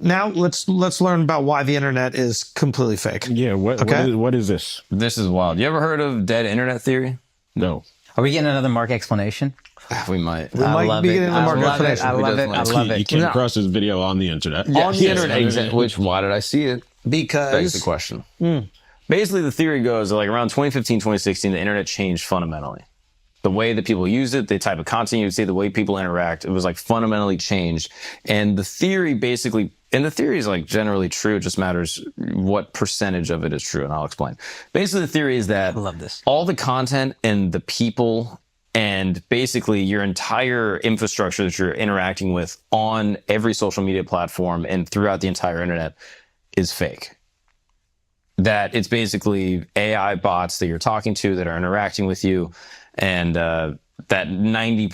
now let's learn about why the internet is completely fake. Yeah, what is this? This is wild. You ever heard of dead internet theory? No. Are we getting another Mark explanation? We might. I love be it. getting the I Mark love it. explanation. I love it. I love You it. came across this video on the internet. On the internet, which, why did I see it? Because Begs the question. Basically, the theory goes that like around 2015, 2016, the internet changed fundamentally. The way that people use it, the type of content you would see, the way people interact, it was like fundamentally changed. And the theory basically, and the theory is like generally true, it just matters what percentage of it is true, and I'll explain. Basically, the theory is that I love this. all the content and the people and basically your entire infrastructure that you're interacting with on every social media platform and throughout the entire internet is fake. That it's basically AI bots that you're talking to that are interacting with you, and that 90%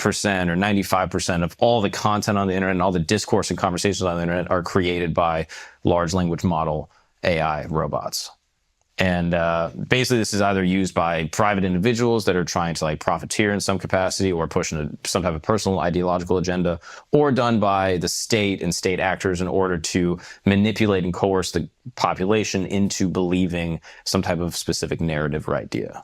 or 95% of all the content on the internet and all the discourse and conversations on the internet are created by large language model AI robots. And basically, this is either used by private individuals that are trying to like profiteer in some capacity or pushing some type of personal ideological agenda, or done by the state and state actors in order to manipulate and coerce the population into believing some type of specific narrative or idea.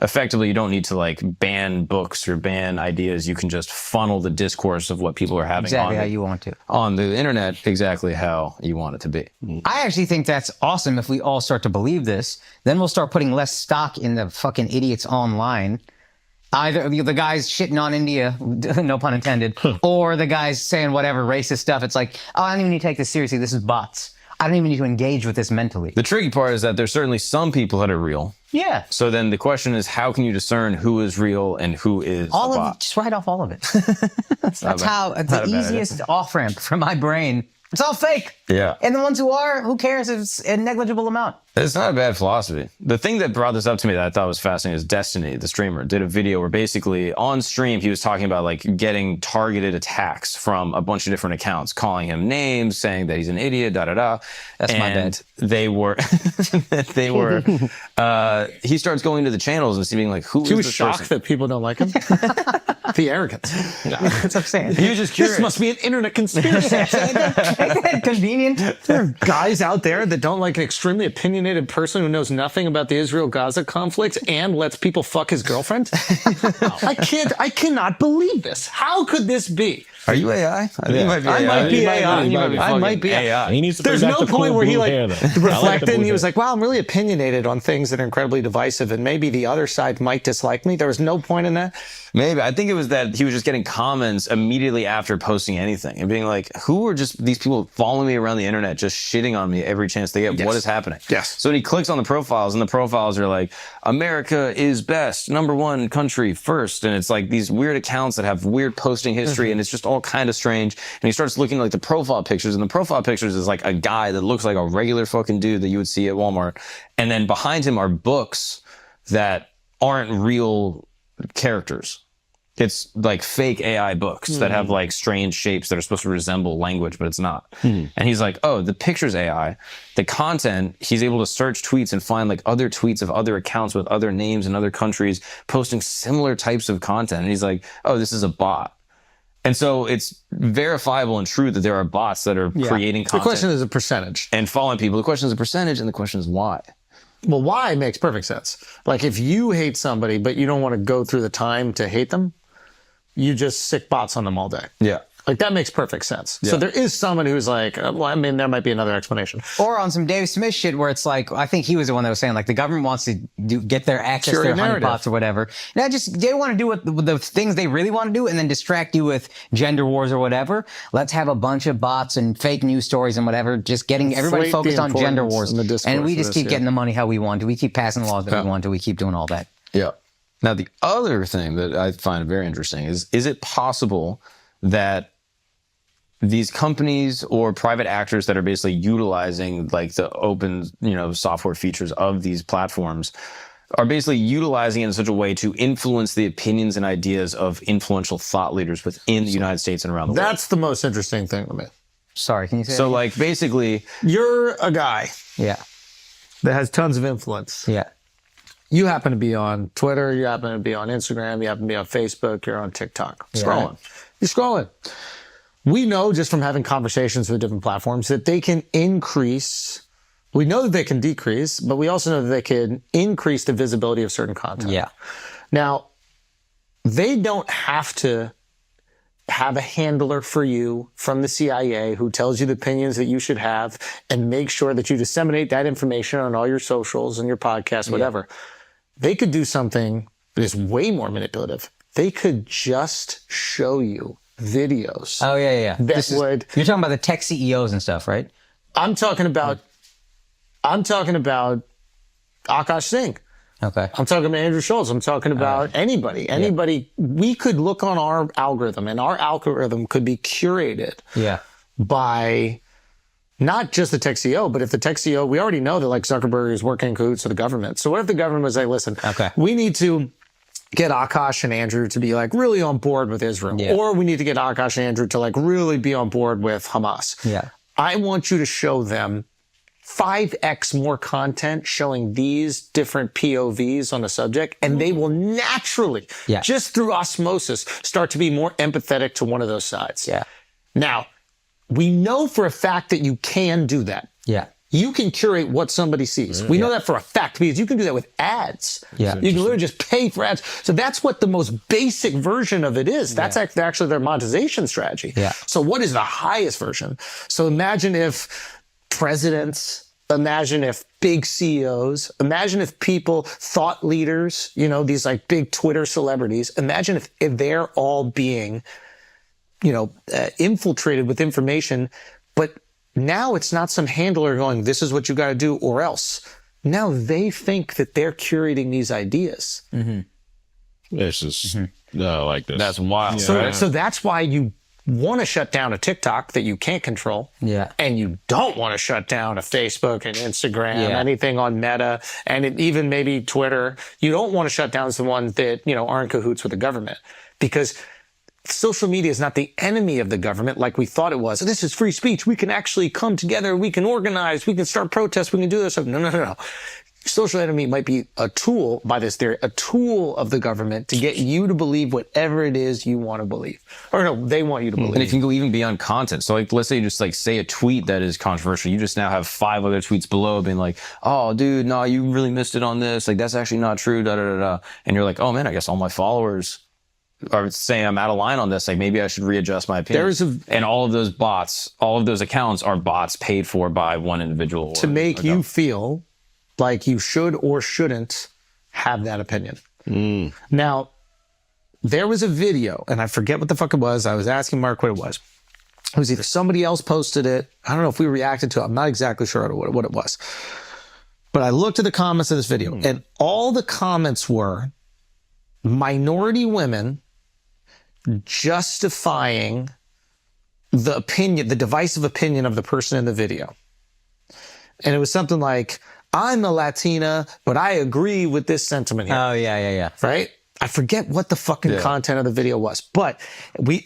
Effectively, you don't need to like ban books or ban ideas. You can just funnel the discourse of what people are having Exactly how you want to. on the internet exactly how you want it to be. I actually think that's awesome if we all start to believe this. Then we'll start putting less stock in the fucking idiots online. Either the guys shitting on India, no pun intended, or the guys saying whatever racist stuff. It's like, oh, I don't even need to take this seriously. This is bots. I don't even need to engage with this mentally. The tricky part is that there's certainly some people that are real. Yeah. So then the question is, how can you discern who is real and who is All a of bot? it, just write off all of it. That's how, it's not the a bad easiest off-ramp for my brain. It's all fake. Yeah. And the ones who are, who cares if it's a negligible amount? It's not a bad philosophy. The thing that brought this up to me that I thought was fascinating is Destiny, the streamer, did a video where basically on stream he was talking about like getting targeted attacks from a bunch of different accounts, calling him names, saying that he's an idiot, da da da. That's my bad. They were, he starts going to the channels and seeing like, who is he was this shocked person? that people don't like him. The arrogance. That's what I'm saying. He was just curious. This must be an internet conspiracy. Ain't that convenient? There are guys out there that don't like an extremely opinionated person who knows nothing about the Israel-Gaza conflict and lets people fuck his girlfriend. I cannot believe this. How could this be? Are you AI? I think you might be AI. I might be You AI. you might be I might be fucking AI. He needs to bring There's back no the cool point where he blue like hair, though. I like the reflected and blue he was hair. like, "Wow, I'm really opinionated on things that are incredibly divisive, and maybe the other side might dislike me." There was no point in that. Maybe. I think it was that he was just getting comments immediately after posting anything and being like, who are just these people following me around the internet, just shitting on me every chance they get? Yes. What is happening? Yes. So he clicks on the profiles and the profiles are like, America is best, #1 country first. And it's like these weird accounts that have weird posting history and it's just all kind of strange. And he starts looking at like the profile pictures, and the profile pictures is like a guy that looks like a regular fucking dude that you would see at Walmart. And then behind him are books that aren't real characters. It's like fake AI books that have like strange shapes that are supposed to resemble language, but it's not. And he's like, oh, the picture's AI. The content, he's able to search tweets and find like other tweets of other accounts with other names in other countries posting similar types of content. And he's like, oh, this is a bot. And so it's verifiable and true that there are bots that are creating The content question is a percentage. and following people. The question is a percentage, and the question is why. Well, why makes perfect sense. Like if you hate somebody, but you don't want to go through the time to hate them, you just sick bots on them all day. Yeah. Like that makes perfect sense. So there is someone who's like, well, I mean, there might be another explanation. Or on some Dave Smith shit where it's like, I think he was the one that was saying like the government wants to get their access to Curate their narrative. honeypots or whatever. Now just, they want to do what the things they really want to do and then distract you with gender wars or whatever. Let's have a bunch of bots and fake news stories and whatever, just getting everybody Inflate the focused on gender importance wars. and the discourse And we of just this, keep getting the money how we want to. We keep passing laws that we want to. We keep doing all that. Yeah. Now, the other thing that I find very interesting is it possible that these companies or private actors that are basically utilizing like the open, software features of these platforms are basically utilizing it in such a way to influence the opinions and ideas of influential thought leaders within the United States and around the world? That's the most interesting thing to me. Sorry, can you say So that? like basically, You're a guy Yeah. that has tons of influence. Yeah. You happen to be on Twitter, you happen to be on Instagram, you happen to be on Facebook, you're on TikTok. Scrolling. You're scrolling. we know just from having conversations with different platforms that they can increase. We know that they can decrease, but we also know that they can increase the visibility of certain content. Yeah. Now, they don't have to have a handler for you from the CIA who tells you the opinions that you should have and make sure that you disseminate that information on all your socials and your podcasts, whatever. They could do something that is way more manipulative. They could just show you videos. Oh, yeah. You're talking about the tech CEOs and stuff, right? I'm talking about Akash Singh. Okay. I'm talking about Andrew Schulz. I'm talking about anybody. We could look on our algorithm, and our algorithm could be curated by not just the tech CEO, but if the tech CEO, we already know that like Zuckerberg is working in cahoots with the government. So what if the government was like, listen, we need to get Akash and Andrew to be like really on board with Israel, or we need to get Akash and Andrew to like really be on board with Hamas. Yeah. I want you to show them 5x more content showing these different POVs on the subject, and they will naturally, just through osmosis, start to be more empathetic to one of those sides. Yeah. Now, we know for a fact that you can do that. Yeah. You can curate what somebody sees. We know that for a fact because you can do that with ads. Yeah. You can literally just pay for ads. So that's what the most basic version of it is. That's actually their monetization strategy. Yeah. So what is the highest version? So imagine if presidents, imagine if big CEOs, imagine if people, thought leaders, you know, these like big Twitter celebrities, imagine if they're all being, infiltrated with information, but now it's not some handler going, this is what you got to do or else. Now they think that they're curating these ideas. This is like this. That's wild. So that's why you want to shut down a TikTok that you can't control. Yeah. And you don't want to shut down a Facebook and Instagram, anything on Meta, and even maybe Twitter. You don't want to shut down the ones that, are in cahoots with the government, because social media is not the enemy of the government like we thought it was. This is free speech. We can actually come together. We can organize. We can start protests. We can do this. No. Social enemy might be a tool, by this theory, a tool of the government to get you to believe whatever it is you want to believe. Or no, they want you to believe. And it can go even beyond content. So like, let's say you just like say a tweet that is controversial. You just now have 5 other tweets below being like, oh dude, no, you really missed it on this. Like that's actually not true. And you're like, oh man, I guess all my followers are saying I'm out of line on this. Like maybe I should readjust my opinion. And all of those bots, all of those accounts are bots paid for by one individual. To make you feel like you should or shouldn't have that opinion. Now, there was a video, and I forget what the fuck it was. I was asking Mark what it was. It was either somebody else posted it. I don't know if we reacted to it. I'm not exactly sure what it was. But I looked at the comments of this video, and all the comments were minority women justifying the opinion, the divisive opinion of the person in the video. And it was something like, I'm a Latina, but I agree with this sentiment here. Oh, yeah. Right? I forget what the fucking content of the video was, but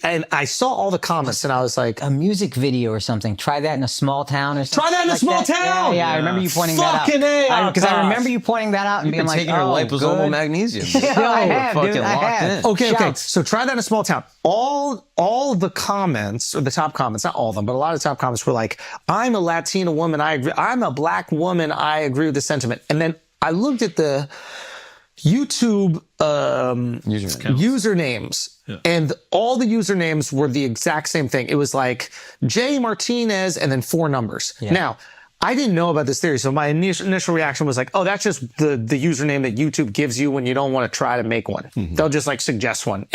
I saw all the comments and I was like, a music video or something. Try that in a small town or something. Try that in a small town. Yeah, I remember you pointing that out. Fucking A, because I remember you pointing that out and being like, taking your liposomal magnesium. I have, fucking dude, I locked have. in. Okay. So try that in a small town. All the comments, or the top comments, not all of them, but a lot of the top comments were like, I'm a Latina woman, I agree. I'm a black woman, I agree with the sentiment. And then I looked at the YouTube usernames, and all the usernames were the exact same thing. It was like J Martinez and then 4 numbers. Now, I didn't know about this theory, so my initial reaction was like, oh, that's just the username that YouTube gives you when you don't want to try to make one. They'll just like suggest one.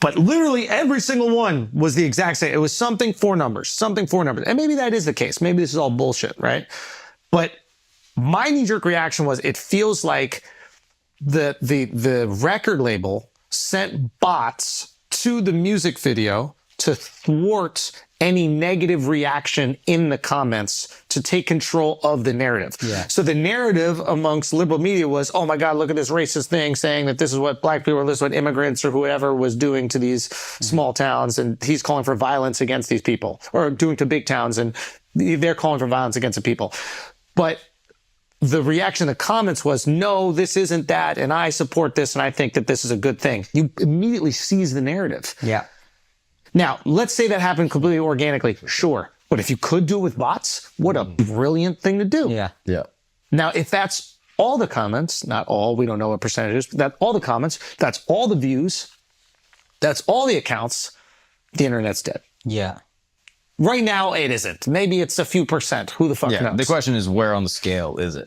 But literally every single one was the exact same. It was something 4 numbers. And maybe that is the case. Maybe this is all bullshit, right? But my knee-jerk reaction was, it feels like the record label sent bots to the music video to thwart any negative reaction in the comments, to take control of the narrative. So the narrative amongst liberal media was, oh my God, look at this racist thing saying that this is what black people, or this is what immigrants or whoever was doing to these small towns, and he's calling for violence against these people, or doing to big towns, and they're calling for violence against the people. But the reaction in the comments was, no, this isn't that, and I support this, and I think that this is a good thing. You immediately seize the narrative. Yeah. Now, let's say that happened completely organically. Sure. But if you could do it with bots, what a brilliant thing to do. Yeah. Yeah. Now, if that's all the comments, not all, we don't know what percentage is, but all the comments, that's all the views, that's all the accounts, the internet's dead. Yeah. Right now, it isn't. Maybe it's a few percent. Who the fuck knows? The question is, where on the scale is it?